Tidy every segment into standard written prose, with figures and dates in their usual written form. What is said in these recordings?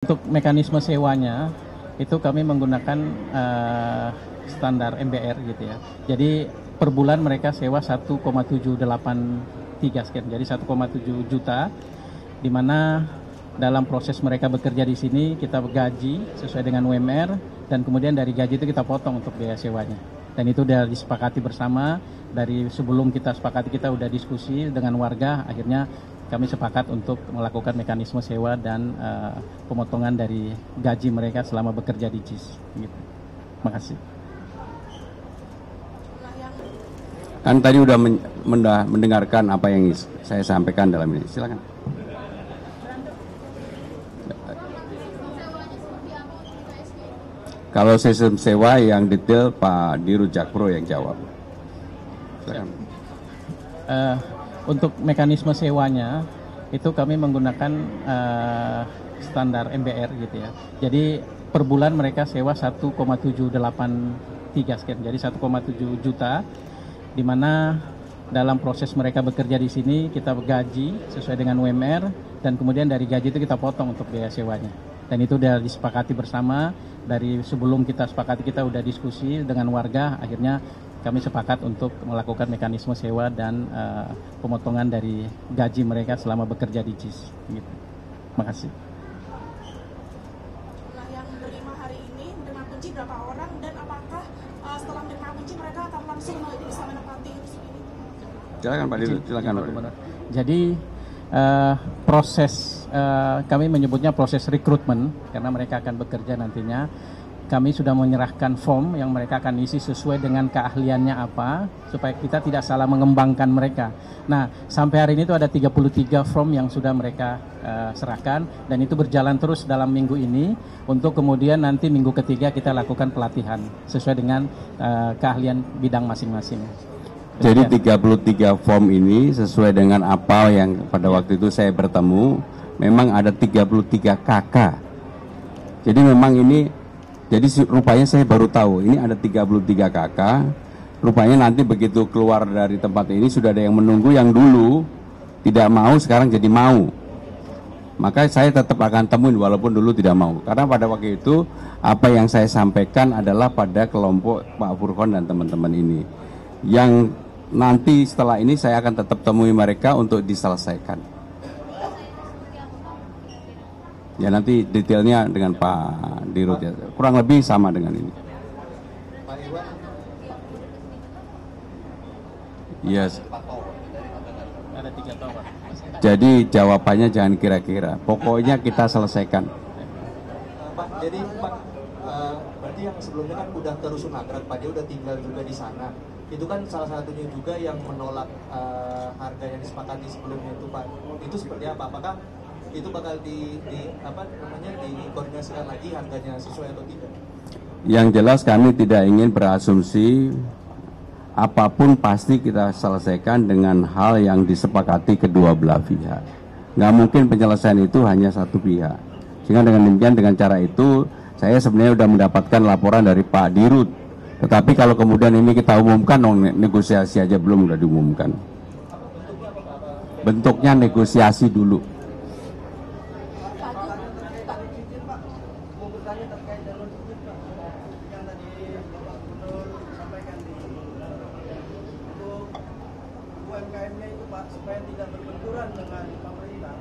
Untuk mekanisme sewanya itu kami menggunakan standar MBR gitu ya. Jadi per bulan mereka sewa 1,783 sekian. Jadi 1,7 juta di mana dalam proses mereka bekerja di sini kita gaji sesuai dengan UMR dan kemudian dari gaji itu kita potong untuk biaya sewanya. Dan itu sudah disepakati bersama dari sebelum kita sepakati kita udah diskusi dengan warga, akhirnya kami sepakat untuk melakukan mekanisme sewa dan pemotongan dari gaji mereka selama bekerja di JIS. Gitu. Terima kasih. Kan tadi udah mendengarkan apa yang saya sampaikan dalam ini. Silakan. Kalau sistem sewa yang detail Pak Dirut Jakpro yang jawab. Silakan. Untuk mekanisme sewanya itu kami menggunakan standar MBR gitu ya. Jadi per bulan mereka sewa 1,783 sekian. Jadi 1,7 juta di mana dalam proses mereka bekerja di sini kita gaji sesuai dengan UMR dan kemudian dari gaji itu kita potong untuk biaya sewanya. Dan itu sudah disepakati bersama dari sebelum kita sepakati kita udah diskusi dengan warga, akhirnya kami sepakat untuk melakukan mekanisme sewa dan pemotongan dari gaji mereka selama bekerja di JIS. Gitu. Terima kasih. Nah, yang menerima hari ini menerima kunci berapa orang dan apakah setelah menerima kunci mereka akan langsung bisa menempati rusun ini? Silakan Pak Dirut, silakan Pak. Jadi proses kami menyebutnya proses rekrutmen karena mereka akan bekerja nantinya. Kami sudah menyerahkan form yang mereka akan isi sesuai dengan keahliannya apa, supaya kita tidak salah mengembangkan mereka. Nah, sampai hari ini itu ada 33 form yang sudah mereka serahkan, dan itu berjalan terus dalam minggu ini, untuk kemudian nanti minggu ketiga kita lakukan pelatihan, sesuai dengan keahlian bidang masing-masing. Jadi 33 form ini sesuai dengan apa yang pada waktu itu saya bertemu, memang ada 33 KK. Jadi memang ini, jadi rupanya saya baru tahu ini ada 33 KK. Rupanya nanti begitu keluar dari tempat ini sudah ada yang menunggu, yang dulu tidak mau sekarang jadi mau. Maka saya tetap akan temuin walaupun dulu tidak mau. Karena pada waktu itu apa yang saya sampaikan adalah pada kelompok Pak Furqon dan teman-teman ini. Yang nanti setelah ini saya akan tetap temui mereka untuk diselesaikan. Ya nanti detailnya dengan Pak Dirut ya. Kurang lebih sama dengan ini. Yes. Ada 3 tower. Jadi jawabannya jangan kira-kira. Pokoknya kita selesaikan. Pak, jadi Pak, berarti yang sebelumnya kan udah ke Rusun Nagrak, Pak, dia udah tinggal juga di sana. Itu kan salah satunya juga yang menolak harga yang disepakati sebelumnya itu, Pak. Itu seperti apa? Apakah itu bakal dikoordinasikan lagi harganya sesuai atau tidak? Yang jelas kami tidak ingin berasumsi, apapun pasti kita selesaikan dengan hal yang disepakati kedua belah pihak. Nggak mungkin penyelesaian itu hanya satu pihak. Sehingga dengan demikian, dengan cara itu saya sebenarnya sudah mendapatkan laporan dari Pak Dirut. Tetapi kalau kemudian ini kita umumkan, negosiasi aja belum sudah diumumkan. Bentuknya negosiasi dulu. UMKM-nya itu Pak, supaya tidak berbenturan dengan pemerintah,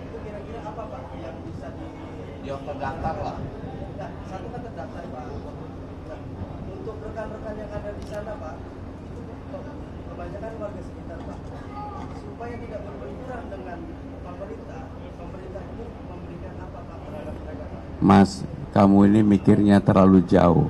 itu kira-kira apa Pak yang bisa yang terdaftar lah. Nah, satu kan terdaftar Pak. Nah, untuk rekan-rekan yang ada di sana Pak, itu kebanyakan warga sekitar Pak, supaya tidak berbenturan dengan pemerintah, pemerintah ini memberikan apa Pak terhadap mereka Pak? Mas, kamu ini mikirnya terlalu jauh.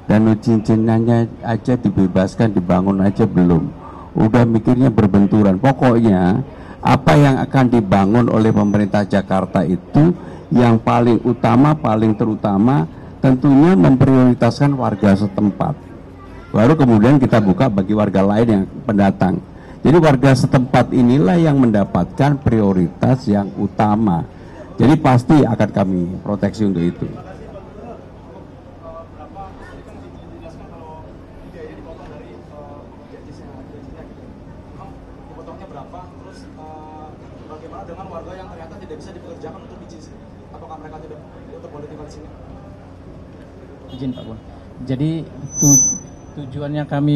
Dan cincinannya aja dibebaskan, dibangun aja belum. Udah mikirnya berbenturan. Pokoknya apa yang akan dibangun oleh pemerintah Jakarta itu yang paling utama, paling terutama tentunya memprioritaskan warga setempat. Baru kemudian kita buka bagi warga lain yang pendatang. Jadi warga setempat inilah yang mendapatkan prioritas yang utama. Jadi pasti akan kami proteksi untuk itu. Bagaimana dengan warga yang ternyata tidak bisa dipekerjakan untuk di JIS? Apakah mereka tidak lewat sini. Izin Pak Bun. Jadi tujuannya kami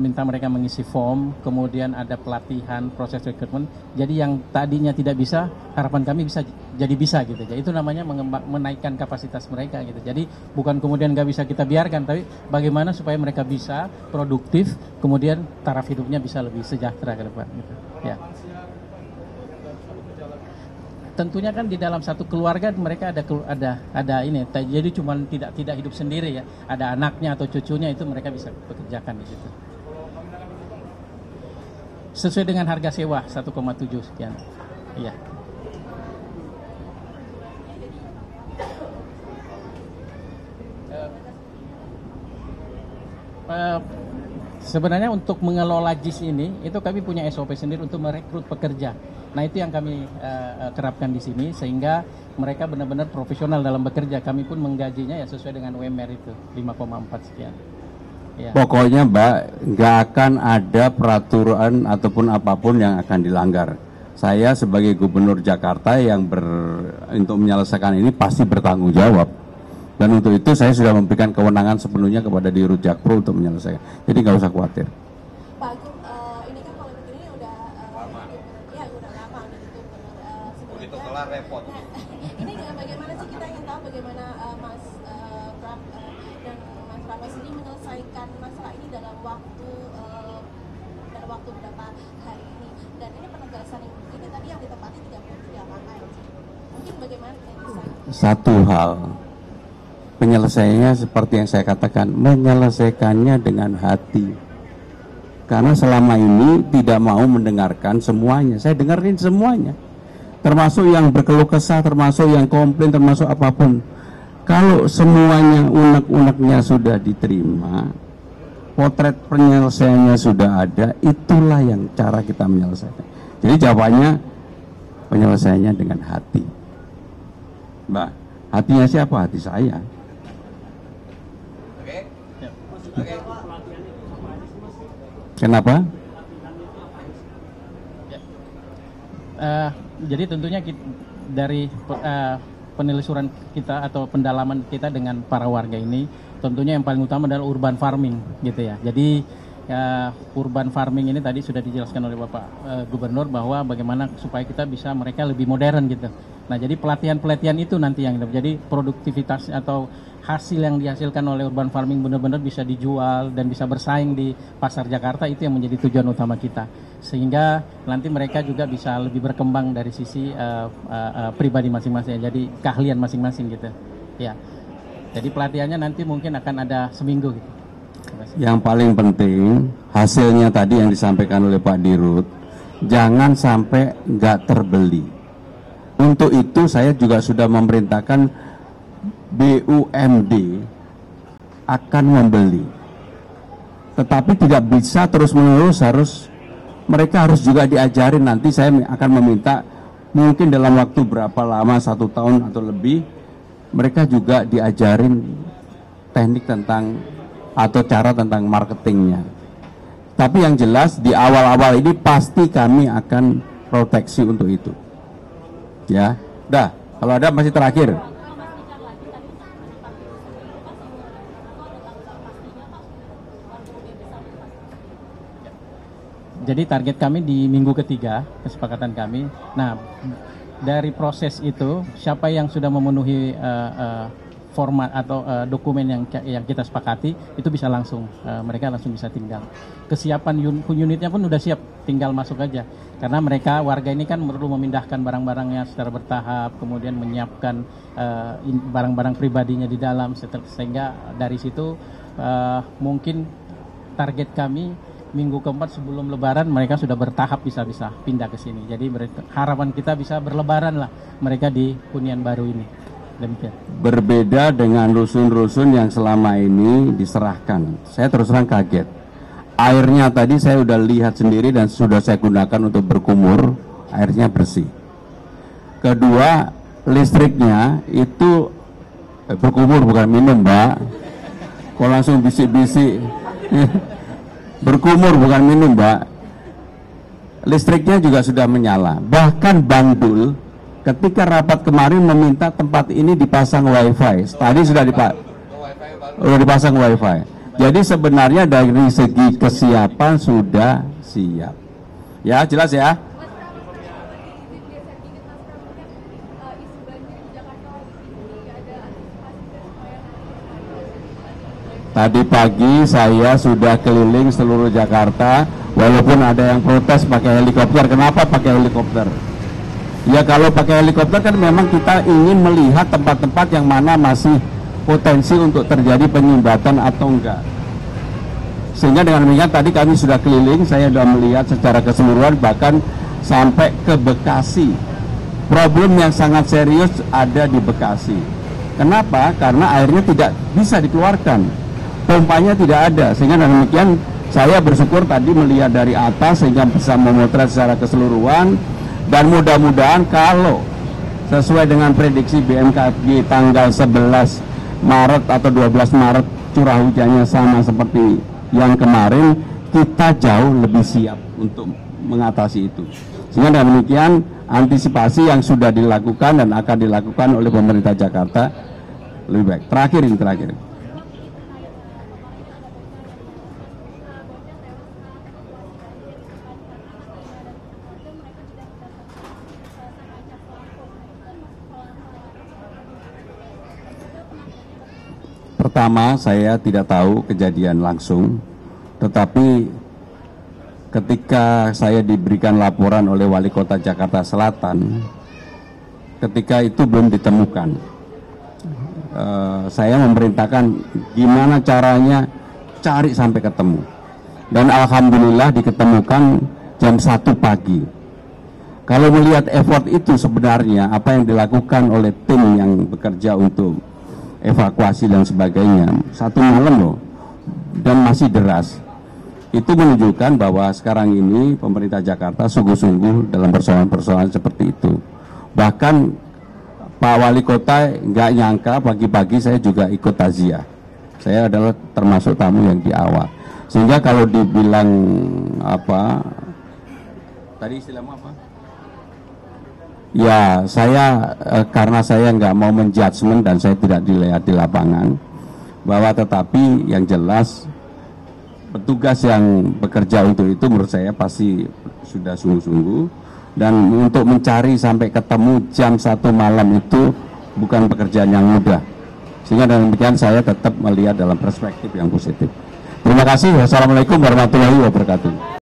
minta mereka mengisi form, kemudian ada pelatihan, proses rekrutmen. Jadi yang tadinya tidak bisa, harapan kami bisa jadi bisa gitu. Jadi itu namanya menaikkan kapasitas mereka gitu. Jadi bukan kemudian nggak bisa kita biarkan, tapi bagaimana supaya mereka bisa produktif, kemudian taraf hidupnya bisa lebih sejahtera ke depan gitu. Ya. Tentunya kan di dalam satu keluarga mereka ada ini, jadi cuma tidak hidup sendiri ya, ada anaknya atau cucunya, itu mereka bisa bekerjakan di situ. Sesuai dengan harga sewa 1,7 sekian. Iya. Sebenarnya untuk mengelola JIS ini, itu kami punya SOP sendiri untuk merekrut pekerja. Nah itu yang kami terapkan di sini, sehingga mereka benar-benar profesional dalam bekerja. Kami pun menggajinya ya sesuai dengan UMR itu, 5,4 sekian. Ya. Pokoknya Mbak, nggak akan ada peraturan ataupun apapun yang akan dilanggar. Saya sebagai Gubernur Jakarta yang untuk menyelesaikan ini pasti bertanggung jawab. Dan untuk itu saya sudah memberikan kewenangan sepenuhnya kepada Dirut Jakpro untuk menyelesaikan. Jadi nggak usah khawatir. Pak Agung, ini kan polemik ini udah lama. Ya udah lama gitu. Begitu kelar repot. Nah, ini bagaimana sih, kita ingin tahu bagaimana Mas Pram dan Mas Pram ini menyelesaikan masalah ini dalam waktu beberapa hari ini. Dan ini penegasan ini tadi yang ditepati 33 langkah. Mungkin bagaimana bisa? Satu hal. Penyelesaiannya seperti yang saya katakan, menyelesaikannya dengan hati. Karena selama ini tidak mau mendengarkan semuanya. Saya dengerin semuanya. Termasuk yang berkeluh kesah, termasuk yang komplain, termasuk apapun. Kalau semuanya unek-uneknya sudah diterima, potret penyelesaiannya sudah ada, itulah yang cara kita menyelesaikan. Jadi jawabannya, penyelesaiannya dengan hati. Mbak, hatinya siapa? Hati saya. Kenapa? Jadi tentunya dari penelusuran kita atau pendalaman kita dengan para warga ini, tentunya yang paling utama adalah urban farming gitu ya. Jadi urban farming ini tadi sudah dijelaskan oleh Bapak Gubernur bahwa bagaimana supaya kita bisa mereka lebih modern gitu. Nah jadi pelatihan itu nanti yang jadi produktivitas atau hasil yang dihasilkan oleh urban farming benar-benar bisa dijual dan bisa bersaing di pasar Jakarta, itu yang menjadi tujuan utama kita. Sehingga nanti mereka juga bisa lebih berkembang dari sisi pribadi masing-masing, jadi keahlian masing-masing gitu. Ya. Jadi pelatihannya nanti mungkin akan ada seminggu gitu. Yang paling penting hasilnya tadi yang disampaikan oleh Pak Dirut, jangan sampai nggak terbeli. Untuk itu saya juga sudah memerintahkan BUMD akan membeli, tetapi tidak bisa terus-menerus, mereka harus juga diajarin. Nanti saya akan meminta mungkin dalam waktu berapa lama, 1 tahun atau lebih, mereka juga diajarin teknik tentang atau cara tentang marketingnya. Tapi yang jelas di awal-awal ini pasti kami akan proteksi untuk itu. Ya, dah. Kalau ada masih terakhir. Jadi target kami di minggu ketiga, kesepakatan kami. Nah, dari proses itu, siapa yang sudah memenuhi format atau dokumen yang kita sepakati, itu bisa langsung, mereka langsung bisa tinggal. Kesiapan unitnya pun sudah siap, tinggal masuk aja. Karena mereka, warga ini kan perlu memindahkan barang-barangnya secara bertahap, kemudian menyiapkan barang-barang pribadinya di dalam, sehingga dari situ mungkin target kami minggu keempat sebelum lebaran mereka sudah bertahap bisa pindah ke sini. Jadi harapan kita bisa berlebaran lah mereka di hunian baru ini. Demikian. Berbeda dengan rusun-rusun yang selama ini diserahkan. Saya terus terang kaget. Airnya tadi saya sudah lihat sendiri dan sudah saya gunakan untuk berkumur, airnya bersih. Kedua, listriknya itu berkumur bukan minum, Mbak. Kok langsung bisik-bisik. Berkumur bukan minum, Mbak. Listriknya juga sudah menyala. Bahkan Bandul ketika rapat kemarin meminta tempat ini dipasang wifi. Tadi sudah dipasang wifi. Jadi sebenarnya dari segi kesiapan sudah siap. Ya, jelas ya. Tadi pagi saya sudah keliling seluruh Jakarta, walaupun ada yang protes pakai helikopter. Kenapa pakai helikopter? Ya kalau pakai helikopter kan memang kita ingin melihat tempat-tempat yang mana masih potensi untuk terjadi penyumbatan atau enggak. Sehingga dengan demikian tadi kami sudah keliling, saya sudah melihat secara keseluruhan bahkan sampai ke Bekasi. Problem yang sangat serius ada di Bekasi. Kenapa? Karena airnya tidak bisa dikeluarkan. Pompanya tidak ada, sehingga dengan demikian saya bersyukur tadi melihat dari atas sehingga bisa memotret secara keseluruhan, dan mudah-mudahan kalau sesuai dengan prediksi BMKG tanggal 11 Maret atau 12 Maret curah hujannya sama seperti yang kemarin, kita jauh lebih siap untuk mengatasi itu. Sehingga dengan demikian antisipasi yang sudah dilakukan dan akan dilakukan oleh pemerintah Jakarta lebih baik. Terakhir. Pertama, saya tidak tahu kejadian langsung, tetapi ketika saya diberikan laporan oleh Wali Kota Jakarta Selatan, ketika itu belum ditemukan, saya memerintahkan gimana caranya cari sampai ketemu, dan alhamdulillah diketemukan jam 1 pagi. Kalau melihat effort itu sebenarnya apa yang dilakukan oleh tim yang bekerja untuk evakuasi dan sebagainya, 1 malam loh, dan masih deras. Itu menunjukkan bahwa sekarang ini pemerintah Jakarta sungguh-sungguh dalam persoalan-persoalan seperti itu. Bahkan Pak Wali Kota nggak nyangka pagi-pagi saya juga ikut takziah. Saya adalah termasuk tamu yang di awal. Sehingga kalau dibilang apa, tadi istilahmu apa? Ya, saya karena saya nggak mau menjudgment dan saya tidak dilihat di lapangan, bahwa tetapi yang jelas petugas yang bekerja untuk itu menurut saya pasti sudah sungguh-sungguh, dan untuk mencari sampai ketemu jam 1 malam itu bukan pekerjaan yang mudah. Sehingga dengan demikian saya tetap melihat dalam perspektif yang positif. Terima kasih. Wassalamualaikum warahmatullahi wabarakatuh.